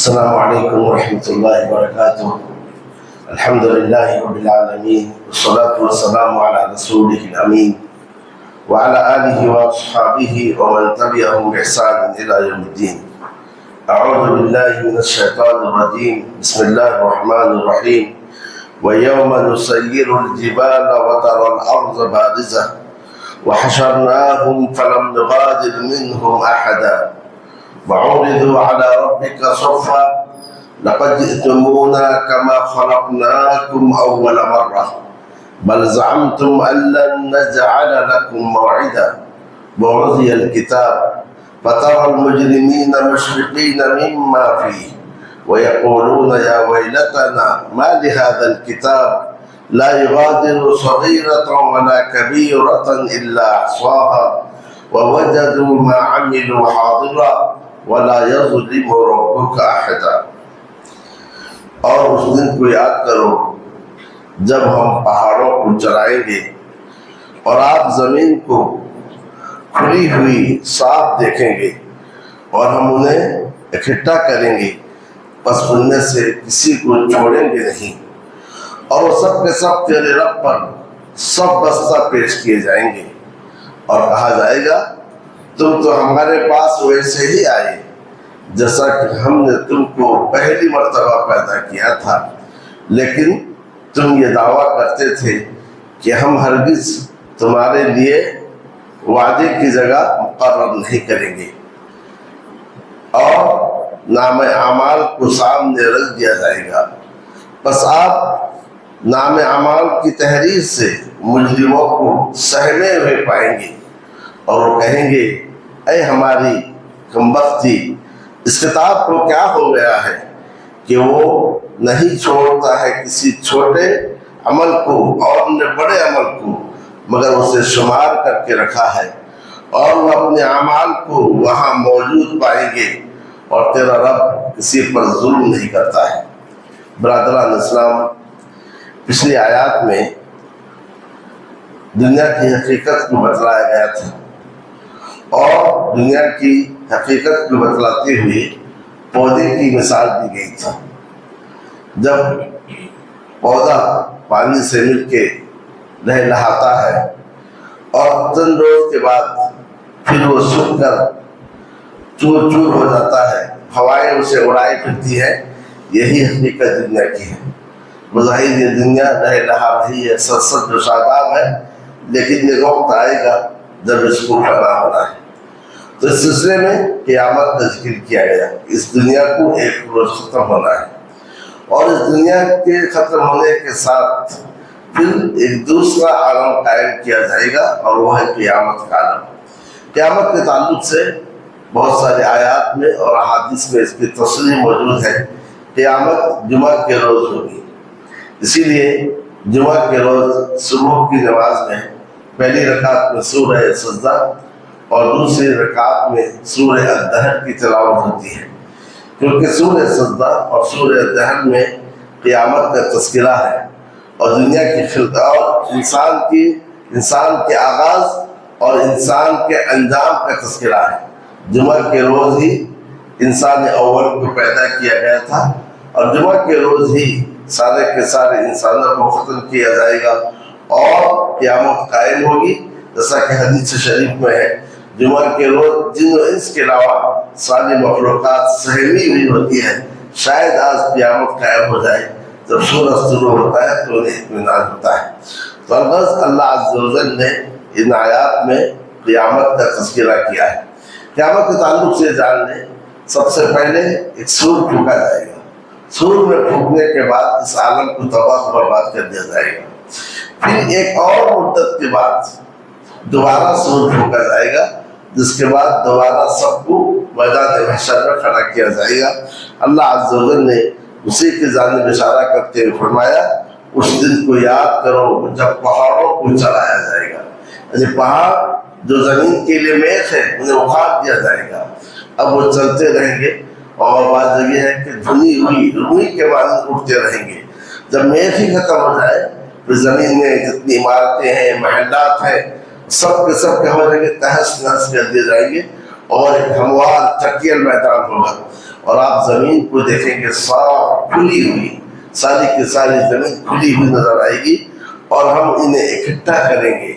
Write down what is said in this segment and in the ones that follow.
السلام عليكم ورحمة الله وبركاته. الحمد لله رب العالمين، والصلاة والسلام على رسوله الأمين وعلى آله وأصحابه ومن تبعهم بإحسان إلى يوم الدين. أعوذ بالله من الشيطان الرجيم. بسم الله الرحمن الرحيم. ويوم نسير الجبال وترى الأرض بارزة وحشرناهم فلم نغادر منهم أحدا وعرضوا على ربك صفا لقد جئتمونا كما خلقناكم أول مرة بل زعمتم أن لن نجعل لكم موعدا ووضع الكتاب فترى المجرمين مشفقين مما فيه ويقولون يا ويلتنا ما لهذا الكتاب لا يغادر صغيرة ولا كبيرة إلا أحصاها ووجدوا ما عملوا حاضرا ولا يظلم ربك أحدا. اور اس دن کو یاد کرو جب ہم پہاڑوں کو چلائیں گے اور آپ زمین کو کھلی ہوئی صاف دیکھیں گے اور ہم انہیں اکٹھا کریں گے، بس ان میں سے کسی کو چھوڑیں گے نہیں، اور وہ سب کے سب تیرے رب پر سب بستہ پیش کیے جائیں گے اور کہا جائے گا تم تو ہمارے پاس ویسے ہی آئے جیسا کہ ہم نے تم کو پہلی مرتبہ پیدا کیا تھا، لیکن تم یہ دعویٰ کرتے تھے کہ ہم ہرگز تمہارے لیے وعدے کی جگہ مقرر نہیں کریں گے، اور نام اعمال کو سامنے رکھ دیا جائے گا، بس آپ نام اعمال کی تحریر سے مجرموں کو سہمے ہوئے پائیں گے اور وہ کہیں گے اے ہماری کمبختی، اس کتاب کو کیا ہو گیا ہے کہ وہ نہیں چھوڑتا ہے کسی چھوٹے عمل کو اور نے بڑے عمل کو، مگر اسے شمار کر کے رکھا ہے، اور وہ اپنے اعمال کو وہاں موجود پائیں گے، اور تیرا رب کسی پر ظلم نہیں کرتا ہے۔ برادران اسلام، پچھلی آیات میں دنیا کی حقیقت کو بتلایا گیا تھا، اور دنیا کی حقیقت کو بتلاتے ہوئے پودے کی مثال دی گئی تھی۔ جب پودا پانی سے مل کے لہلہاتا ہے اور چند روز کے بعد پھر وہ سوکھ کر چور چور ہو جاتا ہے، ہوائیں اسے اڑائی پھرتی ہے، یہی حقیقت دنیا کی ہے۔ بظاہر یہ دنیا لہلہا رہی ہے، سرسبز و شاداب ہے، لیکن یہ وقت آئے گا جب اس کو فنا ہونا ہے۔ تو اس سلسلے میں قیامت کا ذکر کیا گیا، اس دنیا کو ایک روز ختم ہونا ہے، اور اس دنیا کے ختم ہونے کے ساتھ پھر ایک دوسرا عالم قائم کیا جائے گا، اور وہ ہے قیامت کا عالم۔ قیامت کے تعلق سے بہت سارے آیات میں اور احادیث میں اس کی تفصیل موجود ہے۔ قیامت جمعہ کے روز ہوگی، اسی لیے جمعہ کے روز صبح کی نماز میں پہلی رکعت میں سورہ سجدہ اور دوسری رکعت میں سورہ الدہر کی تلاوت ہوتی ہے، کیونکہ سورہ سجدہ اور سورہ الدہر میں قیامت کا تذکرہ ہے، اور دنیا کی خلقت اور انسان کے آغاز اور انسان کے انجام کا تذکرہ ہے۔ جمعہ کے روز ہی انسان اول کو پیدا کیا گیا تھا، اور جمعہ کے روز ہی سارے کے سارے انسانوں کو ختم کیا جائے گا اور قیامت قائم ہوگی، جیسا کہ حدیث شریف میں ہے جمعہ کے روز جن و انس کے علاوہ ساری مخلوقات سہمی ہوئی ہوتی ہے، شاید آج قیامت قائم ہو جائے، جب سورج شروع ہوتا ہے تو انہیں اطمینان ہوتا ہے۔ تو الغرض اللہ عز و جل نے ان آیات میں قیامت کا تذکرہ کیا ہے۔ قیامت کے تعلق سے جان لیں، سب سے پہلے ایک سور پھونکا جائے گا، سور میں پھونکنے کے بعد اس عالم کو تباہ برباد کر دیا جائے گا، پھر ایک اور مدت کے بعد دوبارہ سور پھونکا جائے گا، جس کے بعد دوبارہ سب کو میدان محشر میں کھڑا کیا جائے گا۔ اللہ عز و جل نے اسی کی جانب اشارہ کرتے ہوئے فرمایا اس دن کو یاد کرو جب پہاڑوں کو چلایا جائے گا، یعنی پہاڑ جو زمین کے لیے میخ ہے انہیں اکھاڑ دیا جائے گا، اب وہ چلتے رہیں گے، اور بات جگہ ہے کہ دھنی ہوئی روئی کے مانند اٹھتے رہیں گے۔ جب میخ ہی ختم ہو جائے پھر زمین میں جتنی عمارتیں ہیں، محلات ہیں، سب کے سب کیا ہو جائیں گے، تہس نہس کر دیے جائیں گے، اور ایک ہموار چکیل میدان ہوگا، اور آپ زمین کو دیکھیں گے صاف کھلی ہوئی، ساری کی ساری زمین کھلی ہوئی نظر آئے گی، اور ہم انہیں اکٹھا کریں گے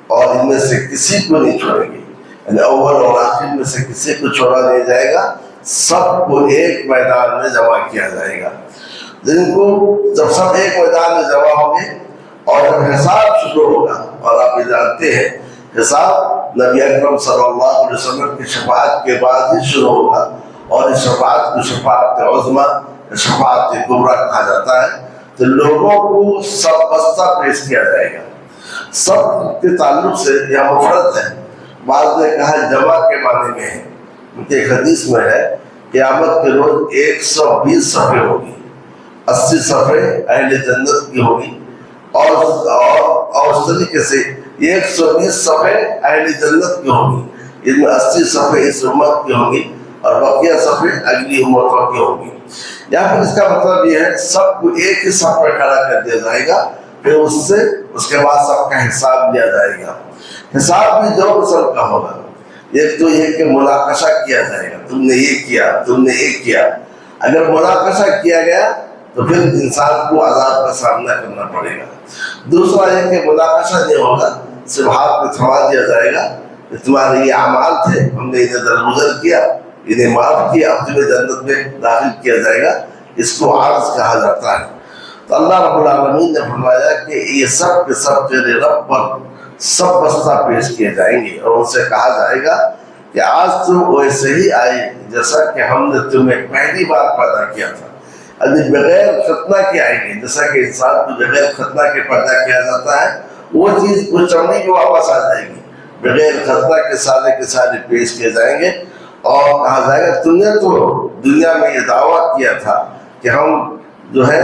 اور ان میں سے کسی کو نہیں چھوڑیں گے، یعنی اول اور آخر میں سے کسی کو چھوڑا نہیں جائے گا، سب کو ایک میدان میں جمع کیا جائے گا۔ جن کو جب سب ایک میدان میں جمع ہوں گے اور جب حساب شروع ہوگا، اور آپ یہ جانتے ہیں حساب نبی اکرم صلی اللہ علیہ وسلم کی شفاعت کے بعد ہی شروع ہوگا، اور اس شفاعت کو شفاعت عظمیٰ، شفاعت کبریٰ کہا جاتا ہے۔ تو لوگوں کو سب بستہ پیش کیا جائے گا۔ سب کے تعلق سے یہ مفرد ہے، بعض نے کہا جمع کے معنی میں ہے، کیونکہ ایک حدیث میں ہے قیامت کے روز 120 صفحے ہوگی، 80 صفحے اہل جنت کی ہوگی، اور اس طریقے سے 120 صفحے اہل جنت کی ہوگی، ان میں 80 صفحے اس امت کی ہوگی اور بقیہ صفحے اگلی امتوں کی ہوگی۔ یا پھر اس کا مطلب یہ ہے سب کو ایک ہی صف پہ کھڑا کر دیا جائے گا، پھر اس کے بعد سب کا حساب لیا جائے گا۔ حساب بھی دو قسم کا ہوگا، ایک تو یہ کہ مناقشہ کیا جائے گا، تم نے یہ کیا، تم نے یہ کیا۔ اگر مناقشہ کیا گیا تو پھر انسان کو عذاب کا سامنا کرنا پڑے گا۔ دوسرا یہ کہ مناقشہ نہیں ہوگا، صرف ہاتھ میں تھما دیا جائے گا کہ تمہارے یہ اعمال تھے، ہم نے انہیں درگزر کیا، انہیں معاف کیا، اب تمہیں جنت میں داخل کیا جائے گا۔ اس کو عرض کہا جاتا ہے۔ تو اللہ رب العالمین نے فرمایا کہ یہ سب کے سب تیرے رب پر سب بستہ پیش کیے جائیں گے، اور ان سے کہا جائے گا کہ آج تم ویسے ہی آئے جیسا کہ ہم نے تمہیں پہلی بار پیدا کیا تھا۔ یعنی بغیر ختنہ کے آئیں گے، جیسا کہ انسان کو بغیر ختنہ کے پیدا کیا جاتا ہے، وہ چیز اس چمڑی میں واپس آ جائے گی، بغیر ختنہ کے سارے پیش کیے جائیں گے، اور کہا جائے گا تم نے تو دنیا میں یہ دعویٰ کیا تھا کہ ہم جو ہے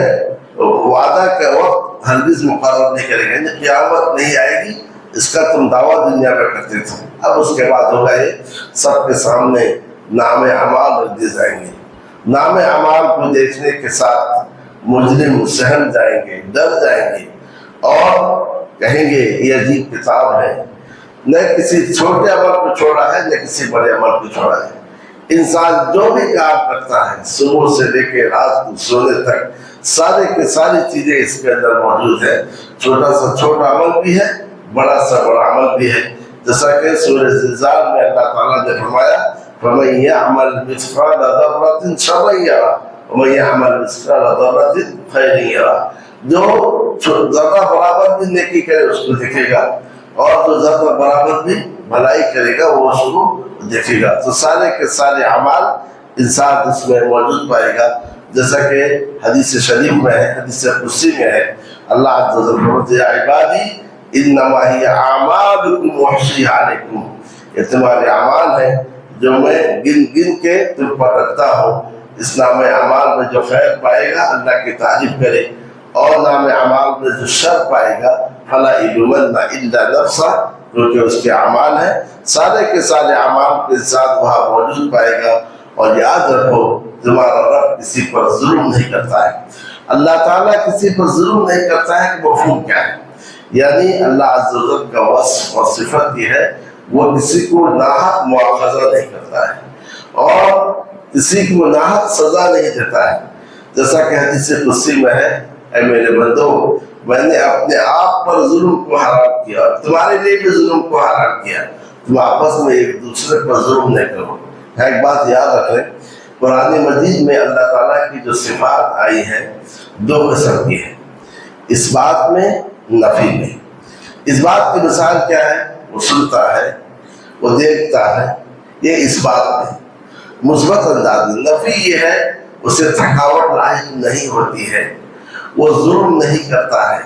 وعدہ کا وقت ہرگز مقرر نہیں کریں گے، یعنی قیامت نہیں آئے گی، اس کا تم دعویٰ دنیا میں کرتے تھے۔ اب اس کے بعد ہوگا یہ سب کے سامنے نام اعمال رکھ دیے جائیں گے۔ نام اعمال کو دیکھنے کے ساتھ مجرم سہم جائیں گے، ڈر جائیں گے، اور کہیں گے یہ عجیب کتاب ہے، نہ کسی چھوٹے عمل کو چھوڑا ہے نہ کسی بڑے عمل کو چھوڑا ہے۔ انسان جو بھی کام کرتا ہے صبح سے لے کے رات کو سونے تک سارے کے ساری چیزیں اس کے اندر موجود ہیں، چھوٹا سا چھوٹا عمل بھی ہے، بڑا سا بڑا عمل بھی ہے۔ جیسا کہ سورہ زلزال میں اللہ تعالیٰ نے فرمایا فَمَن يَعْمَلْ مِثْقَالَ ذَرَّةٍ شَرًّا يَرَهُ وَمَن يَعْمَلْ مِثْقَالَ ذَرَّةٍ خَيْرًا يَرَهُ۔ جو ذرہ برابر بھی نیکی کرے اس کو دیکھے گا، اور جو ذرہ برابر بھی بھلائی کرے گا وہ اس کو دیکھے گا۔ تو سارے کے سارے اعمال انسان اس میں موجود پائے گا، جیسا کہ حدیث شریف میں ہے، حدیث قدسی میں ہے، اللہ عز و جل فرماتے ہیں یا عبادی انما ہی اعمالکم احصیھا علیکم، یہ تمہارے اعمال ہیں جو میں گن گن کے تم پر رکھتا ہوں۔ اس نام اعمال میں جو خیر پائے گا اللہ کی تعریف کرے، اور نام اعمال میں جو شر پائے گا فلا یلومن الا نفسہ، کیونکہ اس کے اعمال ہیں، سارے کے سارے اعمال کے ساتھ وہاں موجود پائے گا۔ اور یاد رکھو تمہارا رب کسی پر ظلم نہیں کرتا ہے، اللہ تعالیٰ کسی پر ظلم نہیں کرتا ہے۔ کہ مفہوم کیا ہے؟ یعنی اللہ عز و جل کا وصف اور صفت یہ ہے وہ کسی کو ناحق مواخذہ نہیں کرتا ہے، اور کسی کو ناحق سزا نہیں دیتا ہے۔ جیسا کہ حدیث قدسی میں ہے اے میرے بندو میں نے اپنے آپ پر ظلم کو حرام کیا اور تمہارے لیے بھی ظلم کو حرام کیا، تم آپس میں ایک دوسرے پر ظلم نہیں کرو۔ ایک بات یاد رکھیں، قرآن مجید میں اللہ تعالیٰ کی جو صفات آئی ہیں دو قسم کی ہیں، اس بات میں نفی میں۔ اس بات کی مثال کیا ہے؟ وہ سنتا ہے، وہ دیکھتا ہے، یہ اس بات میں مثبت انداز میں۔ نفی یہ ہے اسے تھکاوٹ لاحق نہیں ہوتی ہے، وہ ظلم نہیں کرتا ہے،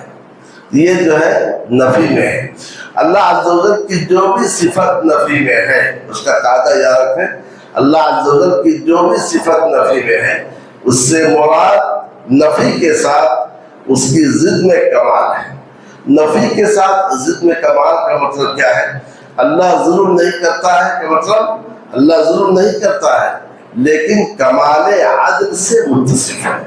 یہ جو ہے نفی میں ہے۔ اللہ عز و جل کی جو بھی صفت نفی میں ہے، اس کا قاعدہ یاد رکھیں، اللہ عز و جل کی جو بھی صفت نفی میں ہے اس سے مراد نفی کے ساتھ اس کی ضد میں کمال ہے۔ نفی کے ساتھ ضد میں کمال کا مطلب کیا ہے؟ اللہ ظلم نہیں کرتا ہے کہ مطلب اللہ ظلم نہیں کرتا ہے لیکن کمال عدل سے متصف ہے۔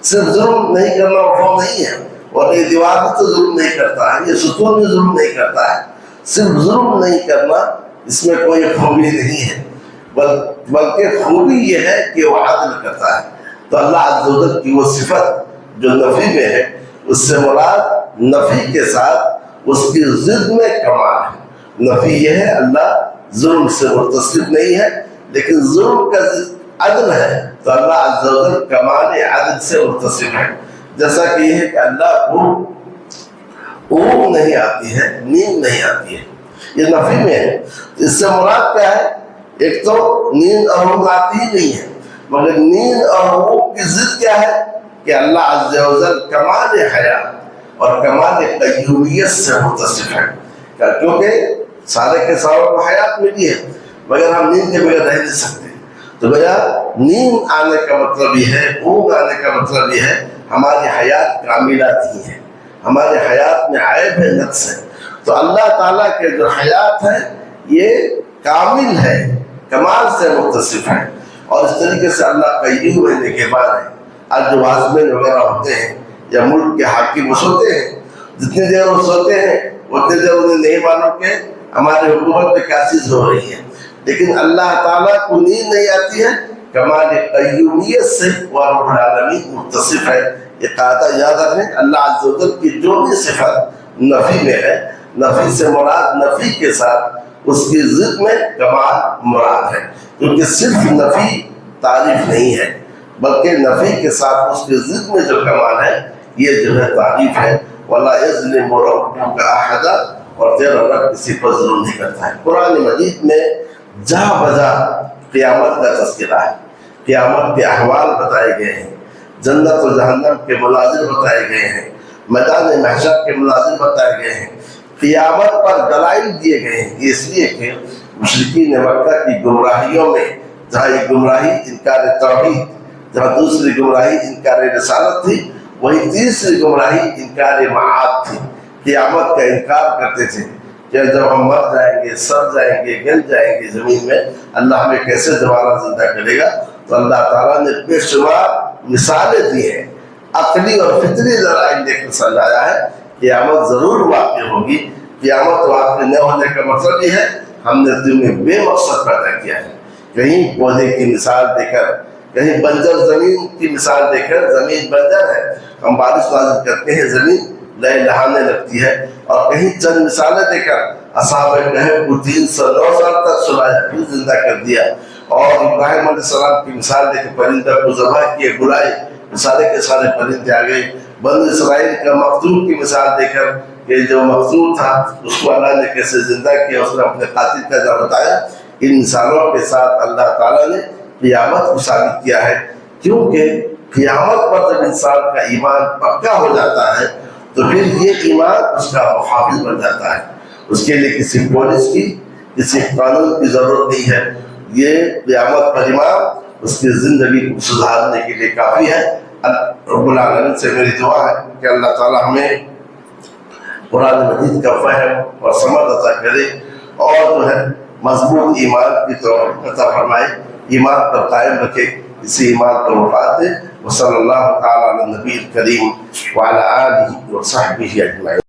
صرف ظلم نہیں کرنا مفہوم نہیں ہے، اور یہ دیوار تو ظلم نہیں کرتا ہے، یہ ستون بھی ظلم نہیں کرتا ہے۔ صرف ظلم نہیں کرنا اس میں کوئی خوبی نہیں ہے، بلکہ خوبی یہ ہے کہ وہ عدل کرتا ہے. تو اللہ عز و جل کی وہ صفت جو نفی میں ہے، اس سے مراد نفی کے ساتھ اس کی ضد میں کمال ہے. نفی یہ ہے اللہ ظلم سے متصف نہیں ہے، لیکن ظلم کا عدل ہے، تو اللہ عز و جل کمال عدل سے متصف ہے. جیسا کہ یہ ہے کہ اللہ کو اونگ نہیں آتی ہے، نیند نہیں آتی ہے، یہ نفی میں ہے. اس سے مراد کیا ہے؟ ایک تو نیند اور اونگ آتی ہی نہیں ہے، مگر نیند اور اونگ کی ضد کیا ہے کہ اللہ عز و جل کمال حیات اور کمال قیومیت سے متصف ہے. کیونکہ سارے کے ساروں کو حیات ملی ہے، مگر ہم نیند کے بغیر رہ نہیں سکتے. تو بھیا نیند آنے کا مطلب یہ ہے، اونگ آنے کا مطلب یہ ہے ہماری حیات کاملہ نہیں ہے، ہمارے حیات میں عیب ہے، نقص ہے. تو اللہ تعالیٰ کے جو حیات ہے یہ کامل ہے، کمال سے متصف ہے. اور اس طریقے سے اللہ قیوم رہنے کے بعد ہے. آج جو وازمین وغیرہ ہوتے ہیں یا ملک کے حاکم سوتے ہیں، جتنی دیر وہ سوتے ہیں اتنی دیر انہیں نہیں معلوم کہ ہماری حکومت میں کیا چیز ہو رہی ہے. لیکن اللہ تعالیٰ کو نیند نہیں آتی ہے، کمال قیومیت سے وہ رب العالمین متصف ہے. یہ قاعدہ یاد رکھیں، اللہ عز و جل کی جو بھی صفت نفی میں ہے، نفی سے مراد نفی کے ساتھ اس کی ضد میں کمال مراد ہے. کیونکہ صرف نفی تعریف نہیں ہے، بلکہ نفی کے ساتھ اس کی ضد میں جو کمال ہے یہ جو ہے تعریف ہے. وَلَا يَظْلِمُ رَبُّكَ أَحَدًا، اور تیرا رب کسی پر ظلم نہیں کرتا ہے. قرآن مجید میں جا بجا قیامت کا تذکرہ ہے، قیامت کے احوال بتائے گئے ہیں، جنت و جہنم کے مناظر بتائے گئے ہیں، میدان محشر کے مناظر بتائے گئے ہیں، قیامت پر دلائل دیے گئے ہیں. یہ اس لیے کہ مشرکین مکہ کی گمراہیوں میں جہاں ایک گمراہی انکار توحید، جہاں دوسری گمراہی انکار رسالت تھی، وہی تیسری گمراہی انکار معاد تھی. قیامت کا انکار کرتے تھے کہ جب ہم مر جائیں گے، سر جائیں گے، گل جائیں گے زمین میں، اللہ ہمیں کیسے دوبارہ زندہ کرے گا. تو اللہ تعالیٰ نے بے شمار مثالیں دی ہیں، عقلی اور فطری دلائل دے کر سمجھایا ہے قیامت ضرور واقع ہوگی. قیامت واقع نہ ہونے کا مطلب یہ ہے ہم نے تمہیں بے مقصد پیدا کیا ہے. کہیں پودے کی مثال دے کر، کہیں بنجر زمین کی مثال دے کر، زمین بنجر ہے، ہم بارش نازل کرتے ہیں زمین لہے لہانے لگتی ہے، اور کہیں چند مثالیں دے کر اصحاب کہف کو 309 سال تک سلایا، پھر زندہ کر دیا. اور ابراہیم علیہ السلام کی مثال دے کے پرندہ کو ذبح کیے، بلائے، سارے کے سارے پرندے آ گئے. بنی اسرائیل کا مقتول کی مثال دے کر کہ جو مقتول تھا اس کو اللہ نے کیسے زندہ کیا، اس نے اپنے قاتل کا نام بتایا. ان مثالوں کے ساتھ اللہ تعالیٰ نے قیامت کو ثابت کیا ہے. کیونکہ قیامت پر جب انسان کا ایمان پکا ہو جاتا ہے تو پھر یہ ایمان اس کا محافظ بن جاتا ہے. اس کے لیے کسی پولیس کی، کسی قانون کی ضرورت نہیں ہے. یہ قیامت پر ایمان اس کی زندگی کو سدھارنے کے لیے کافی ہے. رب العالمین سے میری دعا ہے کہ اللہ تعالیٰ ہمیں قرآن مجید کا فہم اور سمجھ عطا کرے، اور جو ہے مضبوط ایمان کی توفیق عطا فرمائے، ایمان پر قائم رکھے، اسی ایمان پر وفات دے. وصلی اللہ تعالیٰ علی النبی الکریم وعلی آلہ وصحبہ اجمعین.